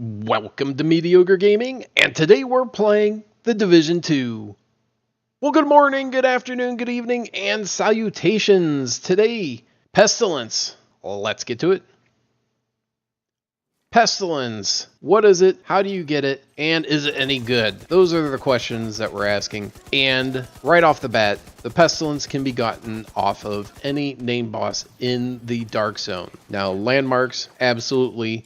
Welcome to Mediocre Gaming, and today we're playing The Division 2. Well, good morning, good afternoon, good evening, and salutations. Today, Pestilence. Let's get to it. Pestilence. What is it? How do you get it? And is it any good? Those are the questions that we're asking. And right off the bat, the Pestilence can be gotten off of any name boss in the Dark Zone. Now, landmarks, absolutely.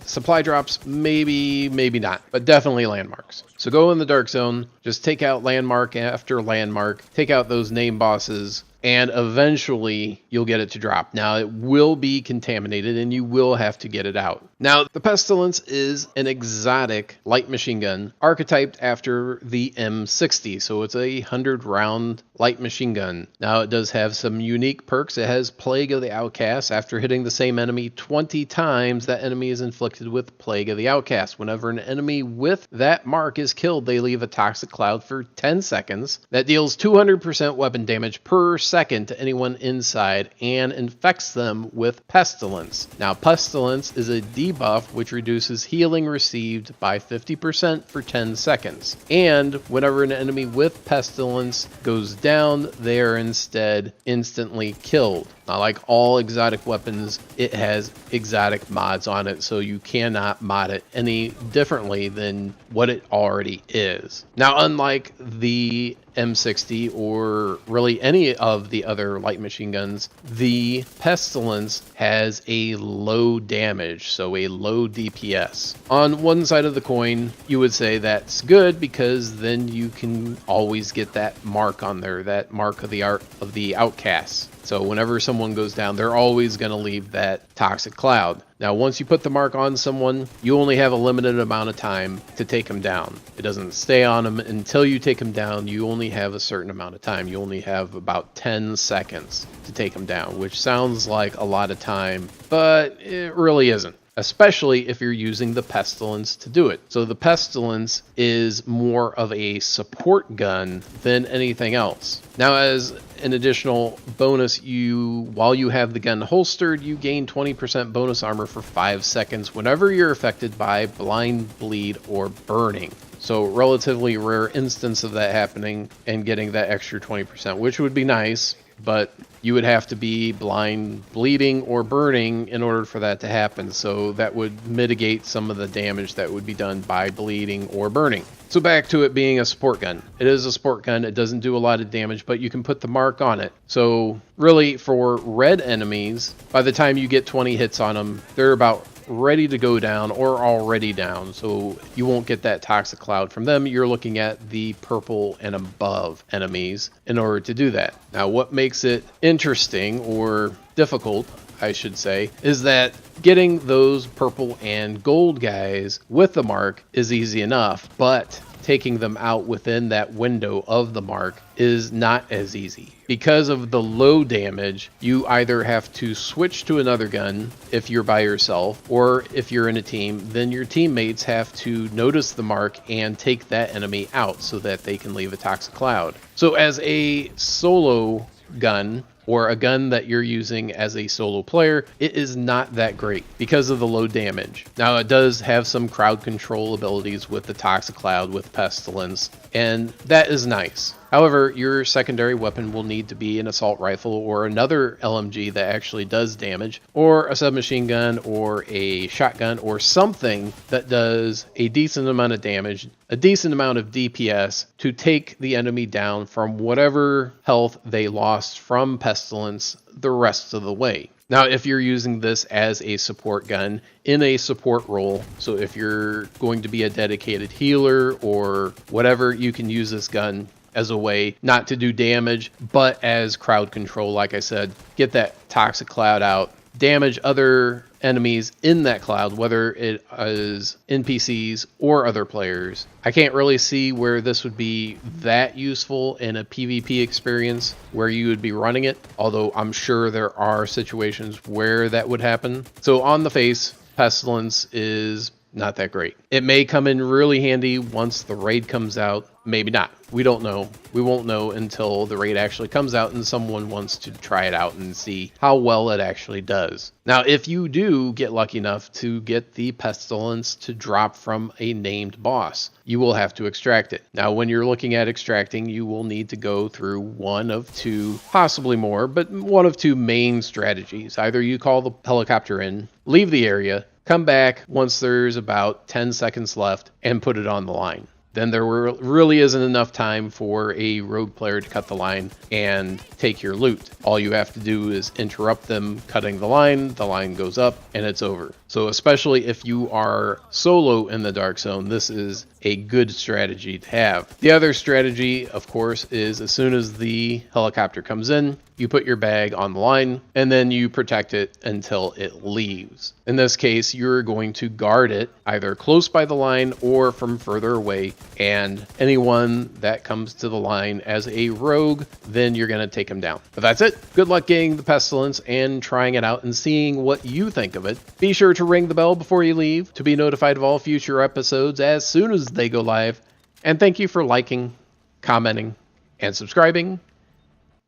Supply drops, maybe not, but definitely landmarks. So go in the Dark Zone, just take out landmark after landmark, take out those name bosses, and eventually you'll get it to drop. Now, it will be contaminated and you will have to get it out. Now, the Pestilence is an exotic light machine gun archetyped after the M60. So it's a 100-round light machine gun. Now, it does have some unique perks. It has Plague of the Outcast. After hitting the same enemy 20 times, that enemy is inflicted with Plague of the Outcast. Whenever an enemy with that mark is killed, they leave a toxic cloud for 10 seconds. That deals 200% weapon damage per second to anyone inside and infects them with Pestilence. Now, Pestilence is a debuff which reduces healing received by 50% for 10 seconds. And whenever an enemy with Pestilence goes down, they are instead instantly killed. Now, like all exotic weapons, it has exotic mods on it, so you cannot mod it any differently than what it already is. Now, unlike the M60 or really any of the other light machine guns, the Pestilence has a low damage, so a low DPS. On one side of the coin, you would say that's good because then you can always get that mark on there, that mark of the outcasts. So whenever someone goes down, they're always going to leave that toxic cloud. Now, once you put the mark on someone, you only have a limited amount of time to take them down. It doesn't stay on them until you take them down. You only have a certain amount of time. You only have about 10 seconds to take them down, which sounds like a lot of time, but it really isn't. Especially if you're using the Pestilence to do it. So the Pestilence is more of a support gun than anything else. Now, as an additional bonus, while you have the gun holstered, you gain 20% bonus armor for 5 seconds whenever you're affected by blind, bleed, or burning. So relatively rare instance of that happening and getting that extra 20%, which would be nice, but you would have to be blind, bleeding, or burning in order for that to happen. So that would mitigate some of the damage that would be done by bleeding or burning. So back to it being a support gun. It is a support gun. It doesn't do a lot of damage, but you can put the mark on it. So really, for red enemies, by the time you get 20 hits on them, they're about ready to go down or already down, so you won't get that toxic cloud from them. You're looking at the purple and above enemies in order to do that. Now, what makes it interesting or difficult, I should say, is that getting those purple and gold guys with the mark is easy enough, but taking them out within that window of the mark is not as easy. Because of the low damage, you either have to switch to another gun if you're by yourself, or if you're in a team, then your teammates have to notice the mark and take that enemy out so that they can leave a toxic cloud. So as a solo gun, or a gun that you're using as a solo player, it is not that great because of the low damage. Now, it does have some crowd control abilities with the toxic cloud, with Pestilence, and that is nice. However, your secondary weapon will need to be an assault rifle or another LMG that actually does damage, or a submachine gun or a shotgun or something that does a decent amount of damage, a decent amount of DPS to take the enemy down from whatever health they lost from Pestilence the rest of the way. Now, if you're using this as a support gun in a support role, so if you're going to be a dedicated healer or whatever, you can use this gun as a way not to do damage, but as crowd control. Like I said, get that toxic cloud out, damage other enemies in that cloud, whether it is NPCs or other players. I can't really see where this would be that useful in a PvP experience where you would be running it, although I'm sure there are situations where that would happen. So on the face, Pestilence is not that great. It may come in really handy once the raid comes out, maybe not. We don't know. We won't know until the raid actually comes out and someone wants to try it out and see how well it actually does. Now, if you do get lucky enough to get the Pestilence to drop from a named boss, you will have to extract it. Now, when you're looking at extracting, you will need to go through one of two, possibly more, but one of two main strategies. Either you call the helicopter in, leave the area, come back once there's about 10 seconds left, and put it on the line. Then there really isn't enough time for a rogue player to cut the line and take your loot. All you have to do is interrupt them cutting the line goes up, and it's over. So especially if you are solo in the Dark Zone, this is a good strategy to have. The other strategy, of course, is as soon as the helicopter comes in, you put your bag on the line, and then you protect it until it leaves. In this case, you're going to guard it either close by the line or from further away, and anyone that comes to the line as a rogue, then you're going to take them down. But that's it. Good luck getting the Pestilence and trying it out and seeing what you think of it. Be sure to ring the bell before you leave to be notified of all future episodes as soon as they go live. And thank you for liking, commenting, and subscribing.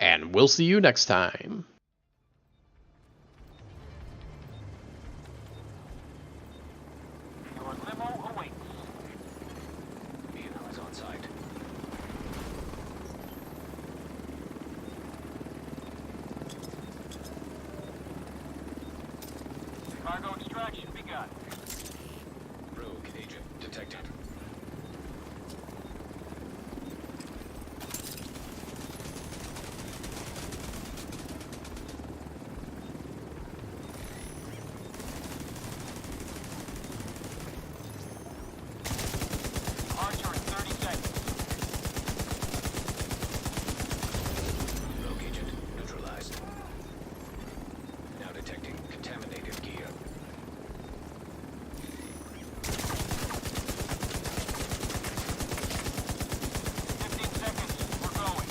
And we'll see you next time. Your limo awaits. Vehicle is on site. Cargo extraction begun. Rogue agent detected. Archer in 30 seconds. Rogue agent neutralized. Now detecting contaminated gear. 15 seconds. We're going.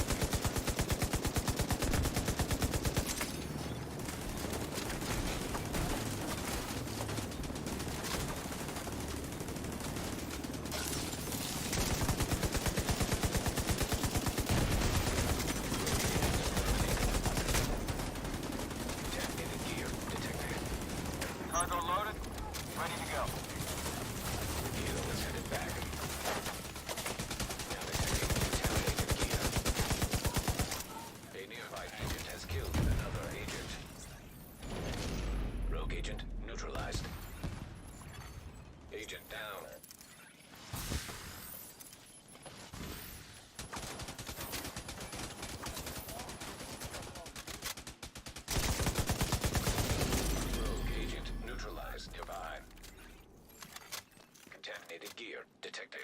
Contaminated gear detected. Cargo loaded. Ready to go. Vehicle is headed back. Now detecting contaminated gear. A nearby agent has killed another agent. Rogue agent neutralized. Agent down. Rogue agent neutralized nearby. Contaminated gear detected.